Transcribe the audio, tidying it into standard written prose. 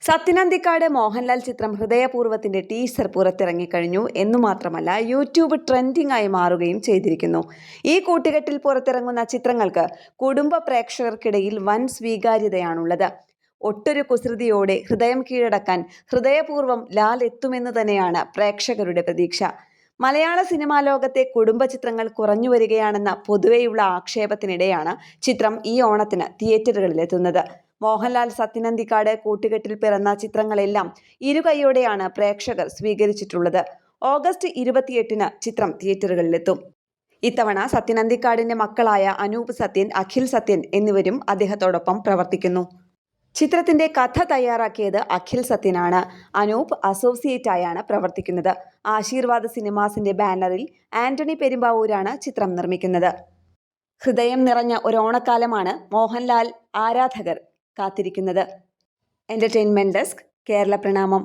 സത്യനന്ദിക്കാട് മോഹൻലാൽ ചിത്രം ഹൃദയപൂർവ്വത്തിന്റെ ടീസർ പുറത്തിറങ്ങിക്കഴിഞ്ഞു എന്നു മാത്രമല്ല യൂട്യൂബ് ട്രെൻഡിംഗ് ആയി മാറുകയും ചെയ്തിരിക്കുന്നു. ഈ കൂട്ടുകെട്ടിൽ പുറത്തിറങ്ങുന്ന ചിത്രങ്ങൾക്ക് കുടുംബ പ്രേക്ഷകർക്കിടയിൽ വൻ സ്വീകാര്യതയാണുള്ളത്. ഒട്ടൊരു കുസൃതിയോടെ ഹൃദയം കീഴടക്കാൻ ഹൃദയപൂർവ്വം ലാൽ എത്തുമെന്ന് തന്നെയാണ് പ്രേക്ഷകരുടെ പ്രതീക്ഷ. മലയാള സിനിമാ ലോകത്തെ കുടുംബ ചിത്രങ്ങൾ കുറഞ്ഞു വരികയാണെന്ന പൊതുവെയുള്ള ആക്ഷേപത്തിനിടെയാണ് ചിത്രം ഈ ഓണത്തിന് തിയേറ്ററുകളിലെത്തുന്നത്. മോഹൻലാൽ സത്യനന്ദിക്കാട് കൂട്ടുകെട്ടിൽ പിറന്ന ചിത്രങ്ങളെല്ലാം ഇരുകൈയോടെയാണ് പ്രേക്ഷകർ സ്വീകരിച്ചിട്ടുള്ളത്. ഓഗസ്റ്റ് 28-ന് ചിത്രം തിയേറ്ററുകളിലെത്തും. ഇത്തവണ സത്യനന്ദിക്കാടിന്റെ മക്കളായ അനൂപ് സത്യൻ, അഖിൽ സത്യൻ എന്നിവരും അദ്ദേഹത്തോടൊപ്പം പ്രവർത്തിക്കുന്നു. ചിത്രത്തിന്റെ കഥ തയ്യാറാക്കിയത് അഖിൽ സത്യനാണ്. അനൂപ് അസോസിയേറ്റ് ആയാണ് പ്രവർത്തിക്കുന്നത്. ആശീർവാദ് സിനിമാസിന്റെ ബാനറിൽ ആന്റണി പെരുമ്പാവൂരാണ് ചിത്രം നിർമ്മിക്കുന്നത്. ഹൃദയം നിറഞ്ഞ ഒരു ഓണക്കാലമാണ് മോഹൻലാൽ ആരാധകർ കാത്തിരിക്കുന്നത്. എന്റർടൈൻമെന്റ് ഡെസ്ക്, കേരള പ്രണാമം.